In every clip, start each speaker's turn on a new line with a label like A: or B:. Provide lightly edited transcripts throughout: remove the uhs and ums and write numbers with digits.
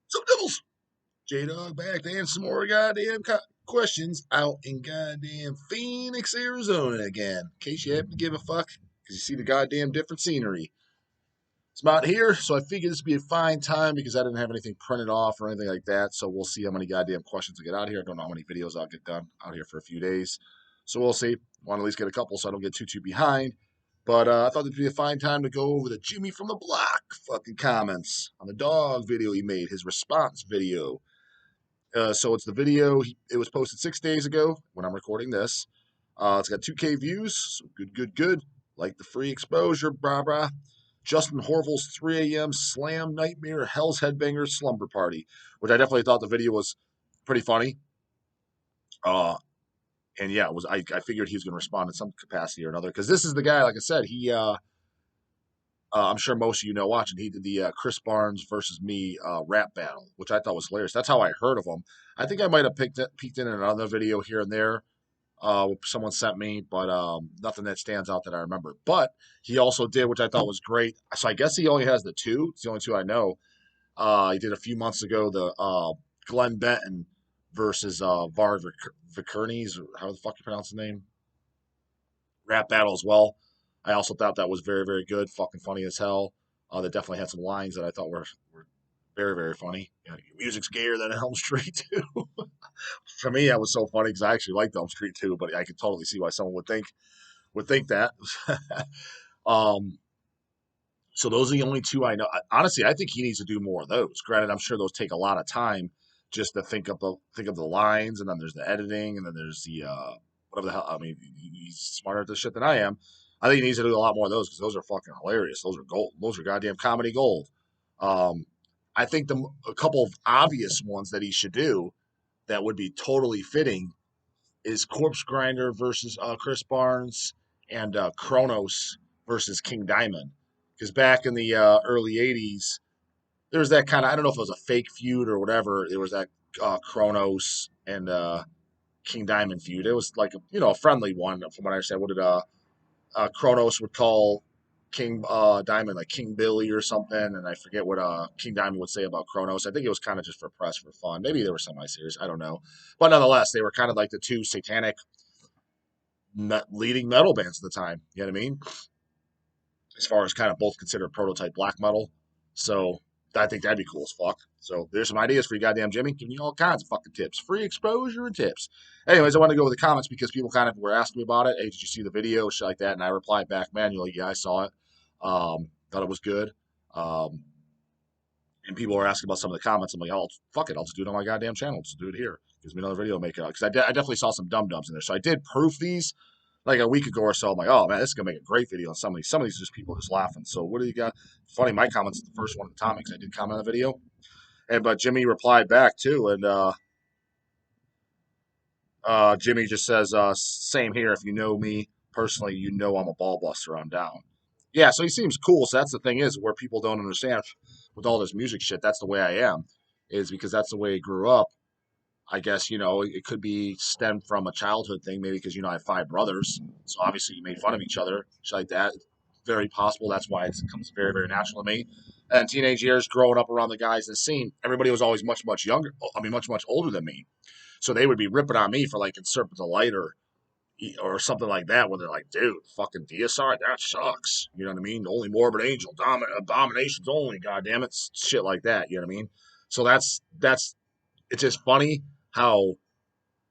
A: So Devils, J-Dog back to answer some more goddamn questions out in goddamn Phoenix, Arizona again. In case you happen to give a fuck, because you see the goddamn different scenery. It's about here, so I figured this would be a fine time because I didn't have anything printed off or anything like that. So we'll see how many goddamn questions I get out here. I don't know how many videos I'll get done out here for a few days. So we'll see. Want to at least get a couple so I don't get too behind. But I thought it'd be a fine time to go over the Jimmy from the Block fucking comments on the dog video he made, his response video. So it's the video. It was posted 6 days ago when I'm recording this. It's got 2K views. So good. Like the free exposure, brah brah. Justin Horville's 3 a.m. Slam Nightmare Hell's Headbanger Slumber Party, which I definitely thought the video was pretty funny. Uh, and yeah, it was. I figured he was going to respond in some capacity or another because this is the guy. Like I said, he. I'm sure most of you know watching. He did the Chris Barnes versus me rap battle, which I thought was hilarious. That's how I heard of him. I think I might have peeked in another video here and there. Someone sent me, but nothing that stands out that I remember. But he also did, which I thought was great. So I guess he only has the two. It's the only two I know. He did a few months ago the Glenn Benton versus Var Vikernes, how the fuck you pronounce his name? Rap battle as well. I also thought that was very good, fucking funny as hell. That definitely had some lines that I thought were very funny. You know, your music's gayer than Elm Street too. For me, that was so funny because I actually liked Elm Street too, but I could totally see why someone would think that. um, so those are the only two I know. Honestly, I think he needs to do more of those. Granted, I'm sure those take a lot of time just to think of the lines, and then there's the editing, and then there's the whatever the hell. I mean, he's smarter at this shit than I am. I think he needs to do a lot more of those because those are fucking hilarious. Those are gold. Those are goddamn comedy gold. Um, I think a couple of obvious ones that he should do that would be totally fitting is Corpse Grinder versus Chris Barnes and Kronos versus King Diamond. Because back in the early 80s, there was that kind of, I don't know if it was a fake feud or whatever. There was that Kronos and King Diamond feud. It was like, a friendly one from what I understand. What did Kronos would call King Diamond like King Billy or something, and I forget what King Diamond would say about Kronos. I think it was kind of just for press for fun. Maybe they were semi-serious. I don't know, but nonetheless, they were kind of like the two satanic leading metal bands at the time. You know what I mean? As far as kind of both considered prototype black metal. So I think that'd be cool as fuck. So there's some ideas for you, goddamn Jimmy, giving you all kinds of fucking tips, free exposure and tips. Anyways, I want to go with the comments because people kind of were asking me about it. Hey, did you see the video? Shit like that, and I replied back manually. Yeah, I saw it. Thought it was good. Um, and people were asking about some of the comments. I'm like, oh, fuck it, I'll just do it on my goddamn channel. Just do it here. Gives me another video to make it out because I definitely saw some dums in there. So I did proof these like a week ago or so. I'm like, oh man, this is gonna make a great video on some of these. Some of these are just people just laughing. So what do you got? Funny, my comments is the first one at the time because I did comment on the video, and but Jimmy replied back too, and Jimmy just says, same here. If you know me personally, you know I'm a ball buster. I'm down. Yeah, so he seems cool. So that's the thing is where people don't understand with all this music shit. That's the way I am, is because that's the way I grew up. I guess, it could be stemmed from a childhood thing, maybe because, I have five brothers. So obviously you made fun of each other, shit like that. Very possible. That's why it comes very natural to me. And teenage years growing up around the guys in the scene, everybody was always much younger. I mean, much older than me. So they would be ripping on me for like In Serpent Delight or something like that, where they're like, dude, fucking Deicide, that sucks. You know what I mean? Only Morbid Angel, Abominations only, goddamn it, shit like that. You know what I mean? So that's it's just funny how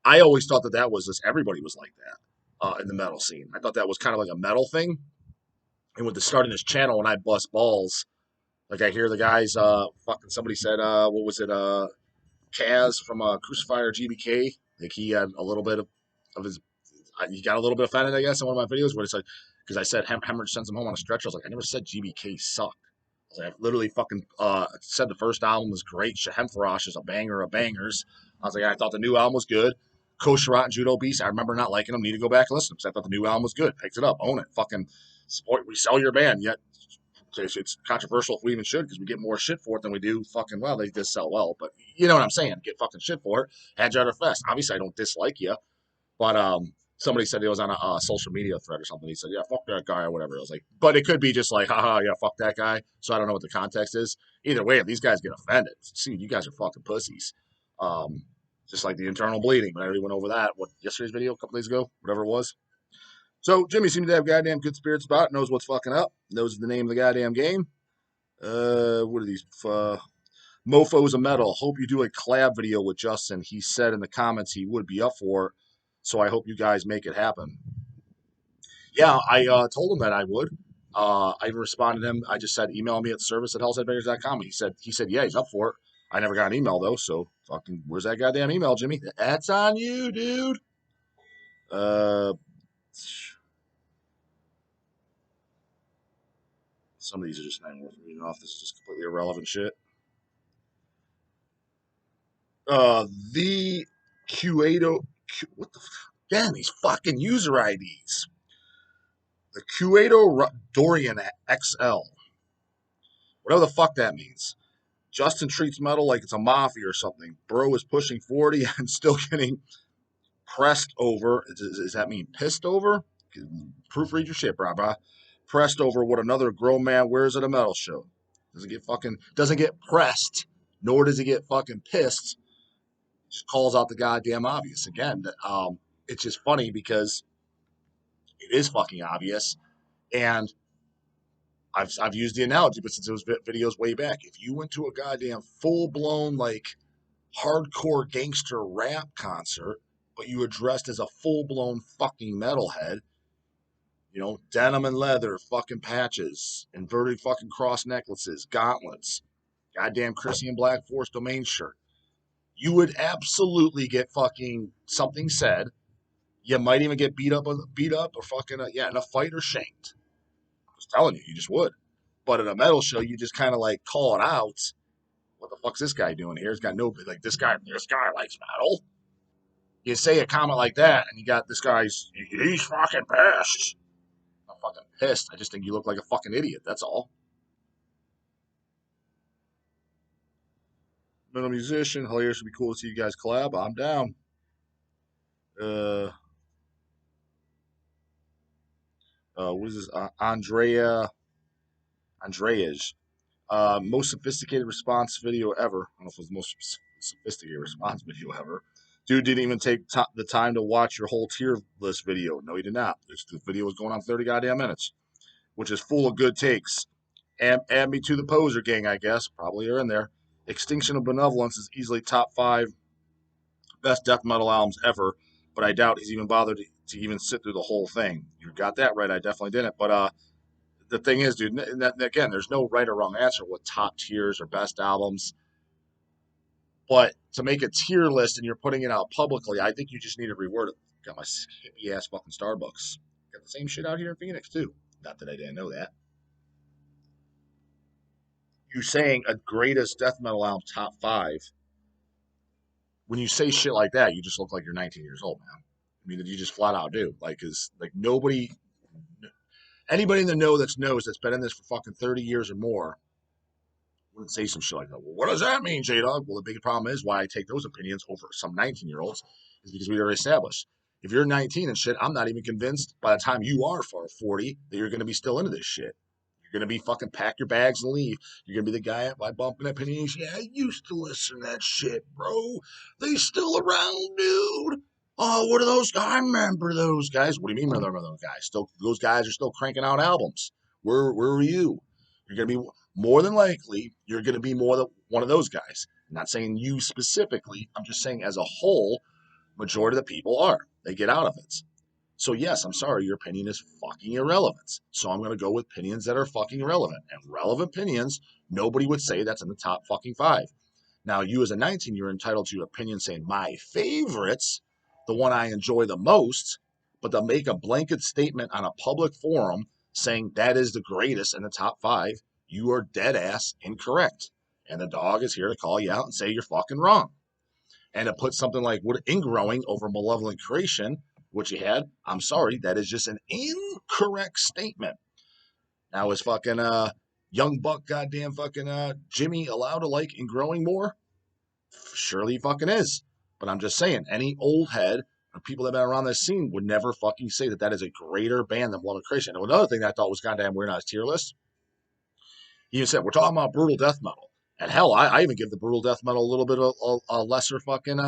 A: I always thought that was just everybody was like that in the metal scene. I thought that was kind of like a metal thing. And with the starting this channel, when I bust balls, like I hear the guys, fucking somebody said, what was it, Kaz from Crucifier GBK, like he had a little bit of his, he got a little bit offended, I guess, in one of my videos where it's like, because I said Hemorrhage sends him home on a stretcher. I was like, I never said GBK sucked. I was like, I literally fucking said the first album was great. Hemfarash is a banger of bangers. I was like, I thought the new album was good. Kosherat and Judo Beast, I remember not liking them. Need to go back and listen because I thought the new album was good. Picked it up, own it, fucking support. We sell your band, yet it's controversial if we even should because we get more shit for it than we do fucking well. They just sell well, but you know what I'm saying? Get fucking shit for it. Had you at our fest. Obviously, I don't dislike you, but Somebody said it was on a social media thread or something. He said, "Yeah, fuck that guy" or whatever. I was like, but it could be just like, haha, yeah, fuck that guy. So I don't know what the context is. Either way, if these guys get offended, see, you guys are fucking pussies. Um, just like the internal bleeding. But I already went over that. What, yesterday's video, a couple days ago, whatever it was. So Jimmy seems to have goddamn good spirits about it. Knows what's fucking up. Knows the name of the goddamn game. What are these? Mofos of Metal. Hope you do a collab video with Justin. He said in the comments he would be up for it. So I hope you guys make it happen. Yeah, I told him that I would. I even responded to him. I just said, email me at service@hellsidebeggars.com. He said, yeah, he's up for it. I never got an email though, so fucking where's that goddamn email, Jimmy? That's on you, dude. Uh, some of these are just not worth reading off. This is just completely irrelevant shit. The Q8, what the again? These fucking user IDs. The Q8 Dorian XL. Whatever the fuck that means. Justin treats metal like it's a mafia or something. Bro is pushing 40 and still getting pressed over. Does that mean pissed over? Proofread your shit, brah. Pressed over what another grown man wears at a metal show. Doesn't get pressed, nor does he get fucking pissed. Just calls out the goddamn obvious. Again, it's just funny because it is fucking obvious. And I've used the analogy, but since it was videos way back, if you went to a goddamn full blown like hardcore gangster rap concert, but you were dressed as a full blown fucking metalhead, you know, denim and leather, fucking patches, inverted fucking cross necklaces, gauntlets, goddamn Christian Black Force domain shirt, you would absolutely get fucking something said. You might even get beat up or fucking in a fight or shanked. I'm just telling you, you just would. But at a metal show, you just kind of like call it out. What the fuck's this guy doing here? He's got no like this guy likes metal. You say a comment like that, and you got this guy's he's fucking pissed. I'm not fucking pissed. I just think you look like a fucking idiot. That's all. Metal musician, hilarious. Would be cool to see you guys collab. I'm down. Uh, what is this? Andreas. Most sophisticated response video ever. I don't know if it was the most sophisticated response video ever. Dude didn't even take the time to watch your whole tier list video. No, he did not. The video was going on 30 goddamn minutes, which is full of good takes. Add me to the poser gang, I guess. Probably are in there. Extinction of Benevolence is easily top 5 best death metal albums ever, but I doubt he's even bothered to even sit through the whole thing. You got that right. I definitely didn't. But the thing is, dude, again, there's no right or wrong answer with top tiers or best albums. But to make a tier list and you're putting it out publicly, I think you just need to reword it. Got my hippie ass fucking Starbucks. Got the same shit out here in Phoenix too. Not that I didn't know that. You saying a greatest death metal album top 5. When you say shit like that, you just look like you're 19 years old, man. I mean, you just flat out do. Like, cause like anybody in the know that's been in this for fucking 30 years or more wouldn't say some shit like that. Well, what does that mean, J-Dog? Well, the big problem is why I take those opinions over some 19-year-olds is because we already established. If you're 19 and shit, I'm not even convinced by the time you are 40 that you're going to be still into this shit. You're going to be fucking pack your bags and leave. You're going to be the guy by bumping that penny and yeah, I used to listen to that shit, bro. They still around, dude. Oh, what are those guys? I remember those guys. What do you mean remember those guys? Those guys are still cranking out albums. Where were you? You're going to be more than likely, you're going to be more than one of those guys. I'm not saying you specifically. I'm just saying as a whole, majority of the people are. They get out of it. So yes, I'm sorry, your opinion is fucking irrelevant. So I'm going to go with opinions that are fucking irrelevant. And relevant opinions, nobody would say that's in the top fucking 5. Now, you as a 19, you're entitled to your opinion saying my favorites, the one I enjoy the most, but to make a blanket statement on a public forum saying that is the greatest in the top 5, you are dead ass incorrect. And the dog is here to call you out and say you're fucking wrong. And to put something like Wood Ingrowing over Malevolent Creation, which you had, I'm sorry, that is just an incorrect statement. Now is fucking young buck goddamn fucking Jimmy allowed to like Ingrowing more? Surely he fucking is. But I'm just saying, any old head people that have been around this scene would never fucking say that that is a greater band than Malevolent Creation. And another thing that I thought was goddamn weird on his tier list, he even said, we're talking about brutal death metal. And hell, I even give the brutal death metal a little bit of a lesser fucking,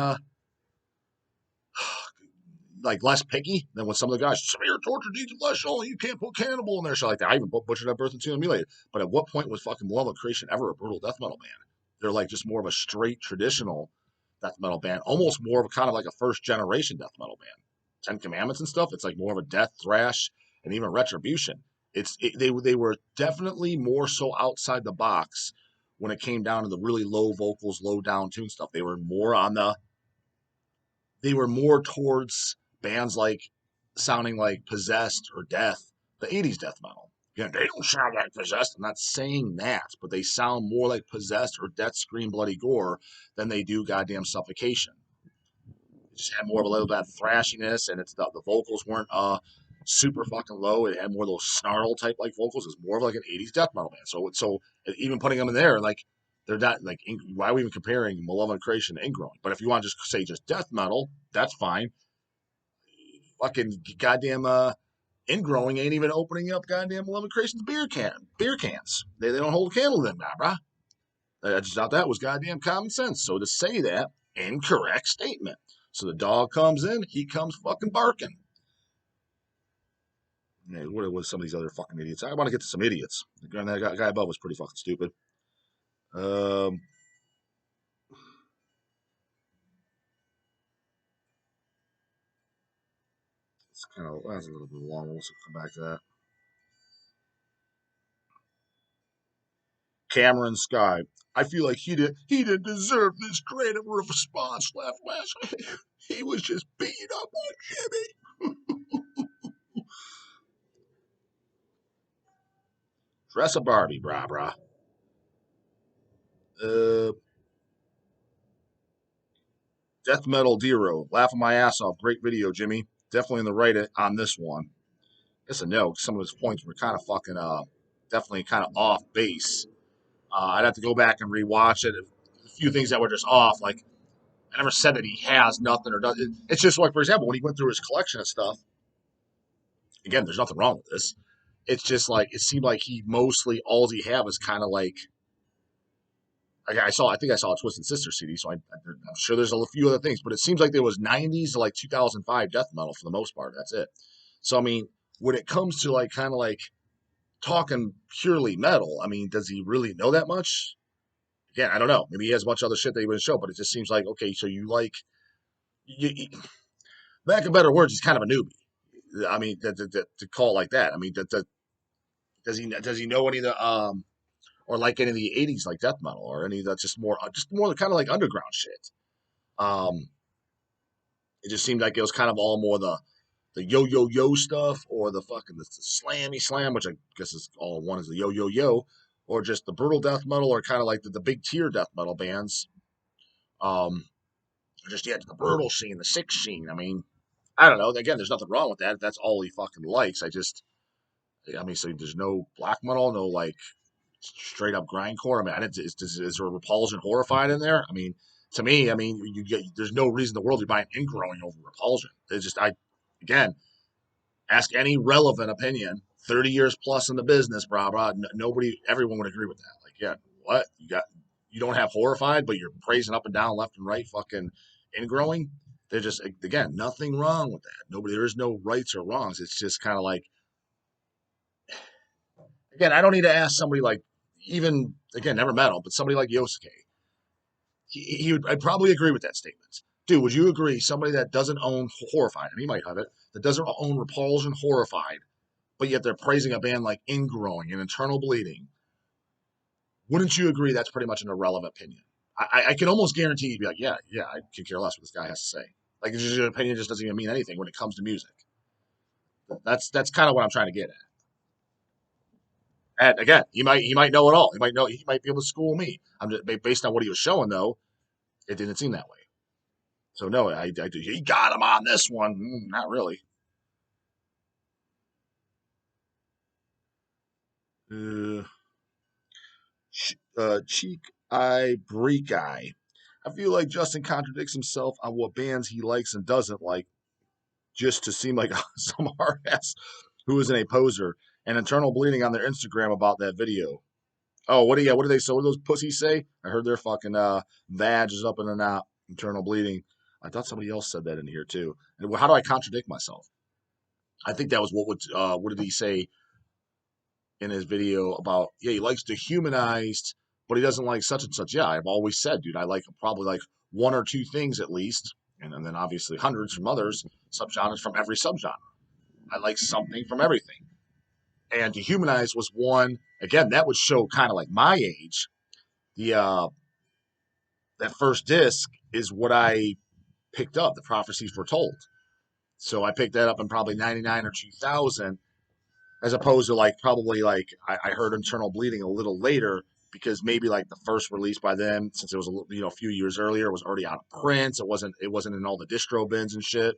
A: like less picky than when some of the guys, severe torture deeds of flesh only, you can't put Cannibal in there, shit like that. I even butchered up Birth and Tomb Mutilated. But at what point was fucking Malevolent Creation ever a brutal death metal band? They're like just more of a straight traditional death metal band, almost more of a kind of like a first generation death metal band. Ten Commandments and stuff, it's like more of a death thrash and even Retribution. They were definitely more so outside the box when it came down to the really low vocals, low down tune stuff. They were more towards bands like sounding like Possessed or Death, the 80s death metal. Again, they don't sound like Possessed. I'm not saying that, but they sound more like Possessed or Death Scream Bloody Gore than they do goddamn Suffocation. It just had more of a little bit of thrashiness, and it's the vocals weren't super fucking low. It had more of those snarl type like vocals. It's more of like an 80s death metal band. So even putting them in there, like they're not like, why are we even comparing Malevolent Creation to Ingrowing? But if you want to just say just death metal, that's fine. Fucking goddamn Ingrowing ain't even opening up goddamn Malevolent Creation's beer cans. They don't hold a candle to them now, bruh. I just thought that was goddamn common sense. So to say that, incorrect statement. So the dog comes in, he comes fucking barking. Yeah, what was some of these other fucking idiots? I want to get to some idiots. That guy above was pretty fucking stupid. Um, it's kind of that's a little bit long. We'll come back to that. Cameron Sky. I feel like he didn't deserve this great of a response left last week. He was just beating up on Jimmy. Dress a Barbie, brah brah. Uh, Death Metal Dero. Laughing my ass off. Great video, Jimmy. Definitely in the right on this one. Yes and no. Some of his points were kind of fucking definitely kind of off base. I'd have to go back and rewatch it. A few things that were just off. Like I never said that he has nothing or does. It's just like, for example, when he went through his collection of stuff. Again, there's nothing wrong with this. It's just like it seemed like he mostly all he had was kind of like I think I saw a Twisted Sister CD, so I'm sure there's a few other things, but it seems like there was 90s to like 2005 death metal for the most part. That's it. So I mean, when it comes to like kind of like talking purely metal, I mean, does he really know that much? Again, I don't know. Maybe he has a bunch of other shit that he wouldn't show, but it just seems like okay. So you like, lack of better words, he's kind of a newbie. I mean, to call it like that. I mean, does he know any of the or like any of the '80s like death metal or any of that just more kind of like underground shit. Um, it just seemed like it was kind of all more the yo yo yo stuff or the fucking the slammy slam, which I guess is all one is the yo yo yo, or just the brutal death metal or kind of like the big tier death metal bands. Um, just yeah, the brutal scene, the sick scene. I mean, I don't know. Again, there's nothing wrong with that. If that's all he fucking likes. I mean, so there's no black metal, no like straight up grindcore. I mean, is there a Repulsion Horrified in there? I mean, to me, I mean, there's no reason in the world you buy an Ingrowing over Repulsion. It's just again, ask any relevant opinion. 30 years plus in the business, brah. Everyone would agree with that. Like, yeah, what you don't have Horrified, but you're praising up and down, left and right, fucking Ingrowing. They're just again, nothing wrong with that. There is no rights or wrongs. It's just kind of like again, I don't need to ask somebody like even again, never met him, but somebody like Yosuke. I'd probably agree with that statement. Dude, would you agree? Somebody that doesn't own Horrified, and he might have it, that doesn't own Repulsion Horrified, but yet they're praising a band like Ingrowing and Internal Bleeding. Wouldn't you agree that's pretty much an irrelevant opinion? I can almost guarantee you'd be like, yeah, I could care less what this guy has to say. Like, your opinion just doesn't even mean anything when it comes to music. That's kind of what I'm trying to get at. And again, he might know it all. He might be able to school me. I'm just based on what he was showing though. It didn't seem that way. So no, he got him on this one. Not really. Uh, Cheek Eye Break Eye. I feel like Justin contradicts himself on what bands he likes and doesn't like. just to seem like some hard ass who isn't a poser. And Internal Bleeding on their Instagram about that video. Oh, what do you? What do they? So what do those pussies say? I heard their fucking vag is up in the knot. Internal Bleeding. I thought somebody else said that in here too. And how do I contradict myself? I think that was what did he say in his video about? Yeah, he likes dehumanized, but he doesn't like such and such. Yeah, I've always said, dude, I like probably like one or two things at least, and then obviously hundreds from others, subgenres from every subgenre. I like something from everything. And Dehumanized was one. Again, that would show kind of like my age. The that first disc is what I picked up. The Prophecies Were Told. So I picked that up in probably '99 or 2000, as opposed to like probably like I heard Internal Bleeding a little later because maybe like the first release by them, since it was a few years earlier, was already out of print. It wasn't in all the distro bins and shit.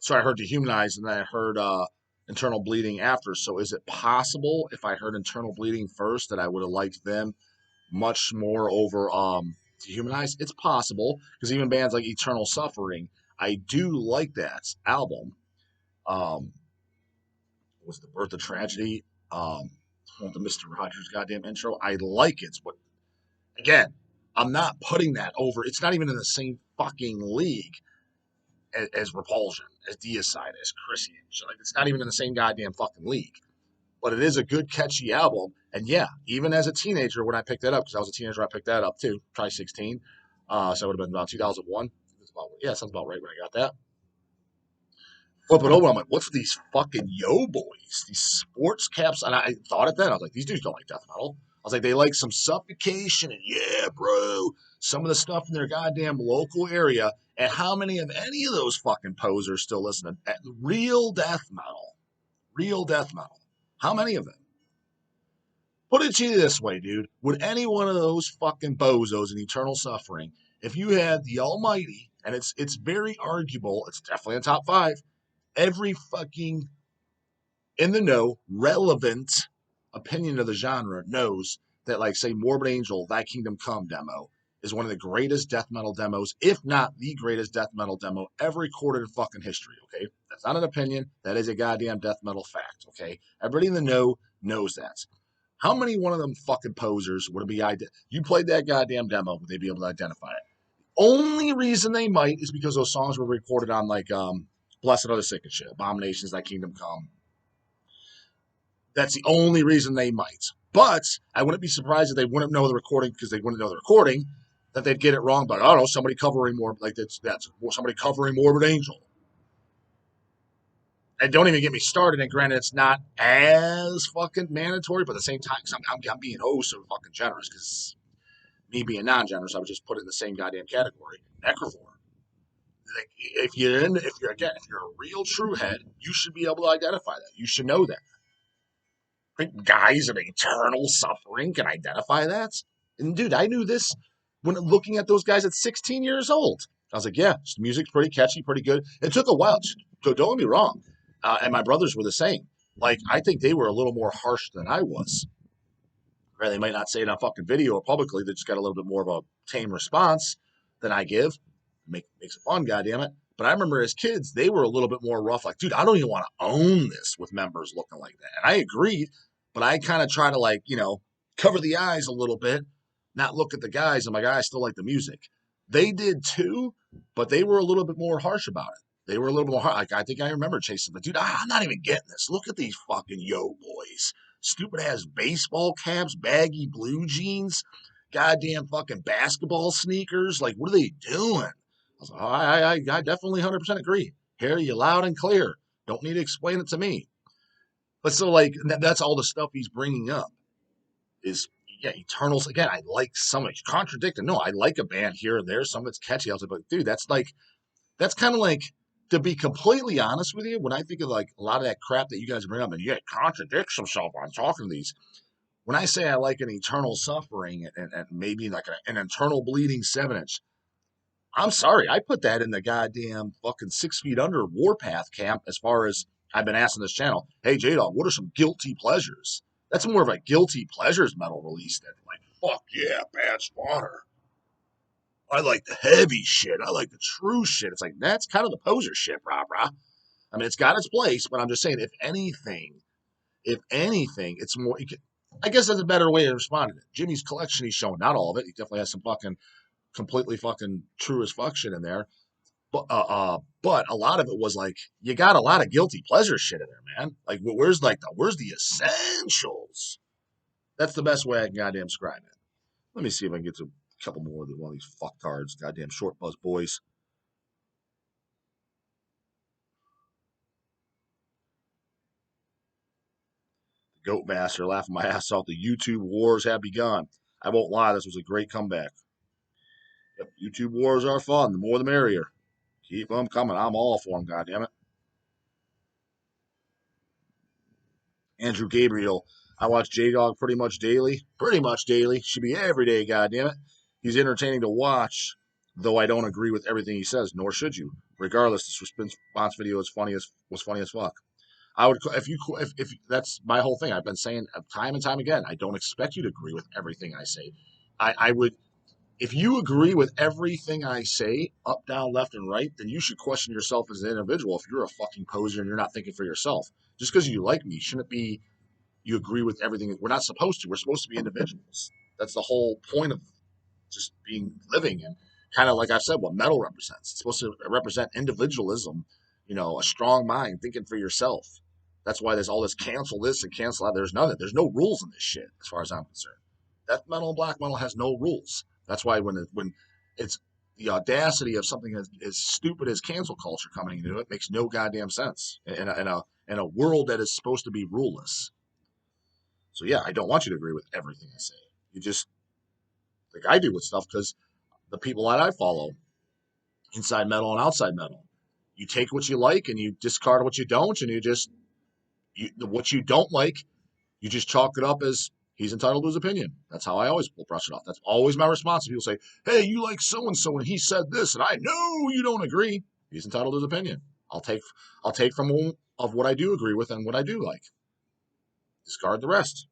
A: So I heard Dehumanized and then I heard Internal Bleeding after. So is it possible if I heard Internal Bleeding first that I would have liked them much more over Dehumanized? It's possible because even bands like Eternal Suffering, I do like that album. Um, was the Birth of Tragedy? The Mr. Rogers goddamn intro. I like it, but again, I'm not putting that over. It's not even in the same fucking league as Repulsion, as Deicide, as Chrissy. So like, it's not even in the same goddamn fucking league. But it is a good, catchy album. And yeah, even as a teenager, when I picked that up, because I was a teenager, I picked that up too, probably 16. So it would have been about 2001. Sounds about right when I got that. Flip it over, I'm like, what's these fucking yo boys? These sports caps? And I thought at that, I was like, these dudes don't like death metal. I was like, they like some Suffocation and yeah, bro, some of the stuff in their goddamn local area. And how many of any of those fucking posers still listen to real death metal? Real death metal. How many of them? Put it to you this way, dude. Would any one of those fucking bozos in Eternal Suffering, if you had the Almighty, and it's very arguable, it's definitely in top five, every fucking in the know, relevant opinion of the genre knows that, like, say, Morbid Angel, Thy Kingdom Come demo is one of the greatest death metal demos, if not the greatest death metal demo ever recorded in fucking history, okay? That's not an opinion. That is a goddamn death metal fact, okay? Everybody in the know knows that. How many one of them fucking posers would it be? You played that goddamn demo, would they be able to identify it? Only reason they might is because those songs were recorded on, like, Blessed Are the Sick and shit, Abominations, Thy Kingdom Come. That's the only reason they might. But I wouldn't be surprised if they wouldn't know the recording because they wouldn't know the recording, that they'd get it wrong. But I don't know, somebody covering more like that's somebody covering Morbid Angel. And don't even get me started. And granted, it's not as fucking mandatory, but at the same time, I'm being oh so fucking generous because me being non-generous, I would just put it in the same goddamn category. Necrovore. Like, if you're a real true head, you should be able to identify that. You should know that. Guys of Eternal Suffering can identify that. And dude, I knew this when looking at those guys at 16 years old. I was like, yeah, the music's pretty catchy, pretty good. It took a while. Don't get me wrong. And my brothers were the same. Like, I think they were a little more harsh than I was. Right? They might not say it on fucking video or publicly. They just got a little bit more of a tame response than I give. Makes it fun, goddammit. But I remember as kids, they were a little bit more rough. Like, dude, I don't even want to own this with members looking like that. And I agreed, but I kind of try to, like, cover the eyes a little bit, not look at the guys. I'm like, I still like the music. They did too, but they were a little bit more harsh about it. They were a little bit more harsh. Like, I think I remember chasing, but dude, I'm not even getting this. Look at these fucking yo boys. Stupid ass baseball caps, baggy blue jeans, goddamn fucking basketball sneakers. Like, what are they doing? I was like, I definitely 100% agree. Hear you loud and clear. Don't need to explain it to me. But so, like, that's all the stuff he's bringing up is, yeah, Eternals. Again, I like some of it. Contradicting. No, I like a band here and there. Some of it's catchy. I was like, dude, that's kind of like, to be completely honest with you, when I think of like a lot of that crap that you guys bring up, and yeah, contradicts himself on talking to these. When I say I like an Eternal Suffering and maybe like an Internal Bleeding 7-inch, I'm sorry, I put that in the goddamn fucking 6 feet under Warpath camp as far as I've been asked on this channel. Hey, J-Dawg, what are some guilty pleasures? That's more of a guilty pleasures metal release than like, fuck yeah, Bad Spawner. I like the heavy shit. I like the true shit. It's like, that's kind of the poser shit, brah. I mean, it's got its place, but I'm just saying, if anything, it's more. I guess that's a better way to respond to it. Jimmy's collection he's showing, not all of it. He definitely has some fucking completely fucking true as fuck shit in there. But a lot of it was like you got a lot of guilty pleasure shit in there, man. Like where's the essentials? That's the best way I can goddamn describe it. Let me see if I can get to a couple more of one of these fucktards, goddamn short buzz boys. Goat Master laughing my ass off. The YouTube wars have begun. I won't lie, this was a great comeback. Yep, YouTube wars are fun. The more the merrier. Keep them coming. I'm all for them, goddammit. Andrew Gabriel. I watch J-Dawg pretty much daily. Pretty much daily. Should be every day, goddammit. He's entertaining to watch, though I don't agree with everything he says, nor should you. Regardless, this response video was funny as fuck. I would if that's my whole thing. I've been saying time and time again. I don't expect you to agree with everything I say. I would if you agree with everything I say, up, down, left, and right, then you should question yourself as an individual. If you're a fucking poser and you're not thinking for yourself, just because you like me, shouldn't it be you agree with everything? We're not supposed to. We're supposed to be individuals. That's the whole point of just being living, and kind of like I said, what metal represents. It's supposed to represent individualism, a strong mind, thinking for yourself. That's why there's all this cancel this and cancel that. There's none. There's no rules in this shit, as far as I'm concerned. Death metal and black metal has no rules. That's why when it's the audacity of something as stupid as cancel culture coming into it makes no goddamn sense in a world that is supposed to be ruleless. So yeah, I don't want you to agree with everything I say. You just like I do with stuff because the people that I follow, inside metal and outside metal. You take what you like and you discard what you don't, and what you don't like, you just chalk it up as he's entitled to his opinion. That's how I always will brush it off. That's always my response. People say, "Hey, you like so and so, and he said this," and I know you don't agree. He's entitled to his opinion. I'll take from him of what I do agree with and what I do like. Discard the rest.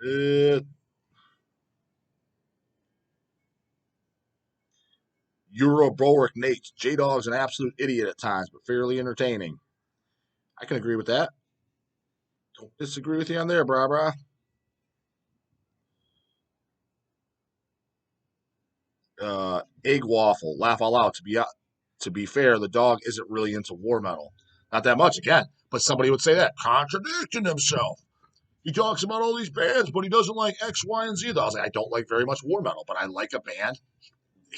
A: Uh, Eurobroic Nate. J-Dawg's an absolute idiot at times, but fairly entertaining. I can agree with that. Don't disagree with you on there, brah. Egg waffle. Laugh all out. To be fair, the dog isn't really into war metal. Not that much again, but somebody would say that contradicting himself. He talks about all these bands, but he doesn't like X, Y, and Z. I was like, I don't like very much war metal, but I like a band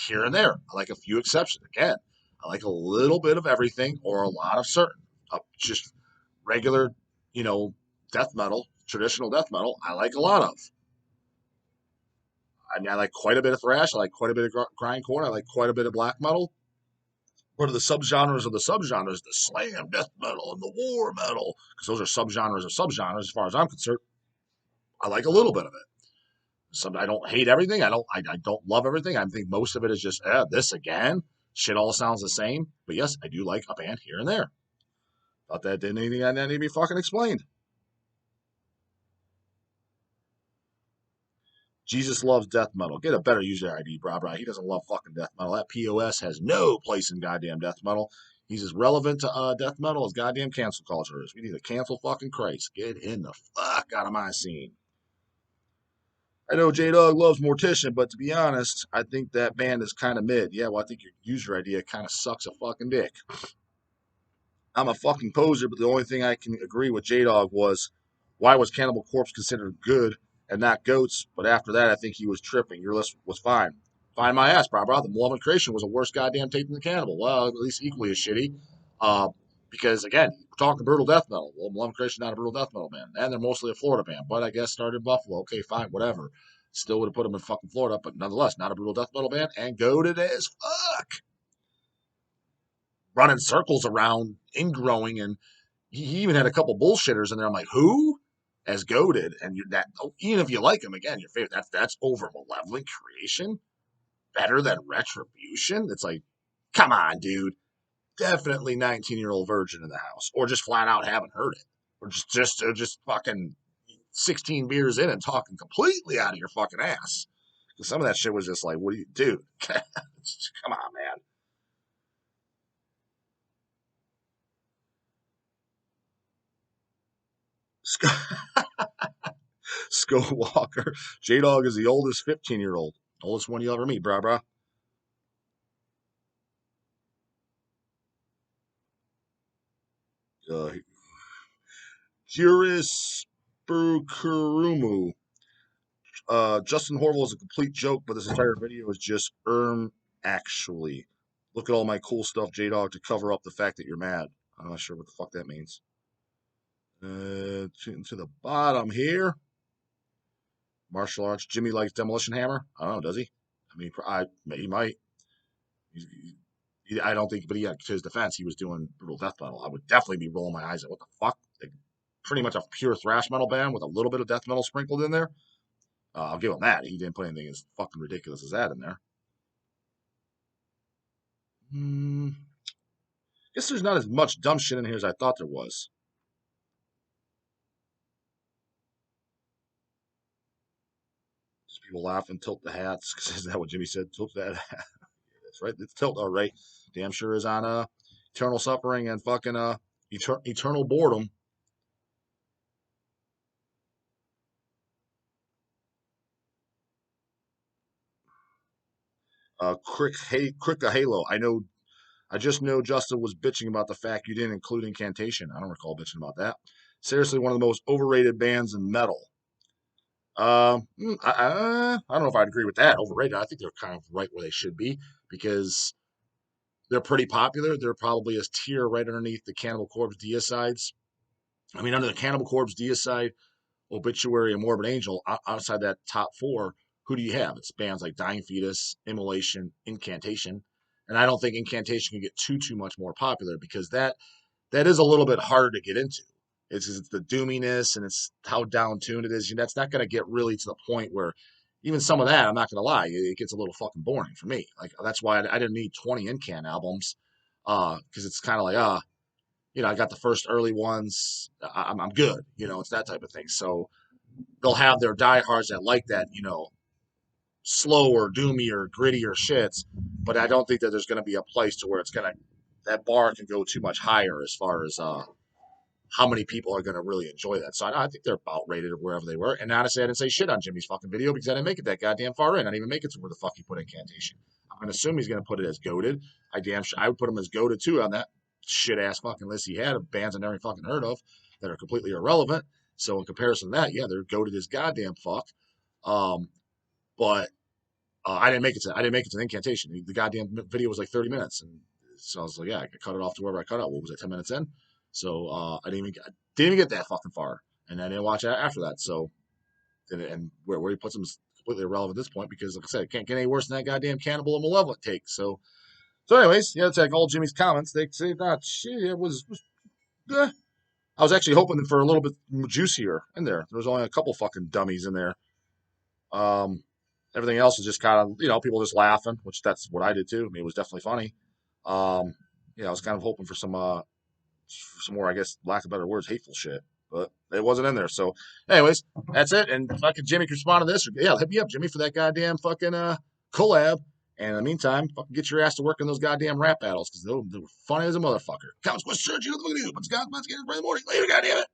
A: here and there. I like a few exceptions. Again, I like a little bit of everything or a lot of certain. Just regular, death metal, traditional death metal. I like a lot of. I mean, I like quite a bit of thrash. I like quite a bit of grindcore. I like quite a bit of black metal. What are the subgenres of the subgenres? The slam death metal and the war metal, because those are subgenres of subgenres. As far as I'm concerned, I like a little bit of it. I don't hate everything. I don't love everything. I think most of it is just this again. Shit all sounds the same. But yes, I do like a band here and there. Thought that didn't anything that need to be fucking explained. Jesus loves death metal. Get a better user ID, brah. He doesn't love fucking death metal. That POS has no place in goddamn death metal. He's as relevant to death metal as goddamn cancel culture is. We need to cancel fucking Christ. Get in the fuck out of my scene. I know J-Dawg loves Mortician, but to be honest, I think that band is kind of mid. Yeah, well, I think your user idea kind of sucks a fucking dick. I'm a fucking poser, but the only thing I can agree with J-Dawg was why was Cannibal Corpse considered good and not goats? But after that, I think he was tripping. Your list was fine. Fine my ass, bro. The Malevolent Creation was a worse goddamn tape than the Cannibal. Well, at least equally as shitty. Uh, because again, we're talking brutal death metal. Well, Malevolent Creation not a brutal death metal band, and they're mostly a Florida band. But I guess started in Buffalo. Okay, fine, whatever. Still would have put them in fucking Florida, but nonetheless, not a brutal death metal band, and goated as fuck. Running circles around, ingrowing, and he even had a couple bullshitters in there. I'm like, who? As goaded, and even if you like him, again, your favorite. That's over Malevolent Creation, better than Retribution. It's like, come on, dude. Definitely 19-year-old virgin in the house, or just flat out haven't heard it, or just fucking 16 beers in and talking completely out of your fucking ass. Because some of that shit was just like, what do you do? Come on, man. Skull Walker. J-Dawg is the oldest 15-year-old. Oldest one you'll ever meet, brah. Uh, Juris Bukurumu. Justin Horville is a complete joke, but this entire video is just actually. Look at all my cool stuff, J-Dawg, to cover up the fact that you're mad. I'm not sure what the fuck that means. To the bottom here. Martial arts. Jimmy likes Demolition Hammer. I don't know, does he? I mean, he might. I don't think, but yeah, to his defense, he was doing brutal death metal. I would definitely be rolling my eyes at what the fuck. Like, pretty much a pure thrash metal band with a little bit of death metal sprinkled in there. I'll give him that. He didn't put anything as fucking ridiculous as that in there. Guess there's not as much dumb shit in here as I thought there was. Just people laugh and tilt the hats. Is that what Jimmy said? Tilt that hat. That's right. It's tilt, all right. Damn sure is on eternal suffering and fucking eternal boredom. Crick a Halo. I just know Justin was bitching about the fact you didn't include Incantation. I don't recall bitching about that. Seriously, one of the most overrated bands in metal. I don't know if I'd agree with that. Overrated. I think they're kind of right where they should be because they're pretty popular. They're probably a tier right underneath the Cannibal Corpse Deicides. I mean, under the Cannibal Corpse Deicide, Obituary, and Morbid Angel, outside that top four, who do you have? It's bands like Dying Fetus, Immolation, Incantation. And I don't think Incantation can get too much more popular because that is a little bit harder to get into. It's the doominess and it's how down tuned it is. That's not going to get really to the point where even some of that, I'm not going to lie, it gets a little fucking boring for me. Like that's why I didn't need 20 Incan albums because it's kind of like I got the first early ones. I'm good. It's that type of thing. So they'll have their diehards that like that, slower, doomier, grittier shits. But I don't think that there's going to be a place to where that bar can go too much higher as far as how many people are going to really enjoy that. So I think they're about rated wherever they were. And honestly, I didn't say shit on Jimmy's fucking video because I didn't make it that goddamn far in. I didn't even make it to where the fuck he put Incantation. I'm going to assume he's going to put it as goaded. I would put him as goaded too on that shit ass fucking list he had of bands I never fucking heard of that are completely irrelevant. So in comparison to that, yeah, they're goaded as goddamn fuck. But I didn't make it to the Incantation. The goddamn video was like 30 minutes, and so I was like, yeah, I could cut it off to wherever I cut out. What was it, 10 minutes in? So I didn't even get that fucking far, and I didn't watch it after that. So and where he puts them is completely irrelevant at this point because, like I said, it can't get any worse than that goddamn Cannibal and Malevolent take. So anyways, yeah, it's like all Jimmy's comments. They say that shit it was I was actually hoping for a little bit juicier in there. There was only a couple fucking dummies in there. Um, Everything else is just kind of people just laughing, which that's what I did too. I mean, it was definitely funny. I was kind of hoping for some more, I guess, lack of better words, hateful shit, but it wasn't in there. So, anyways, that's it. And fucking Jimmy can respond to this. Yeah, hit me up, Jimmy, for that goddamn fucking collab. And in the meantime, fucking get your ass to work in those goddamn rap battles because they were funny as a motherfucker. Comments, questions, search, you look at you. But God's get it in the morning. Later, goddamn it.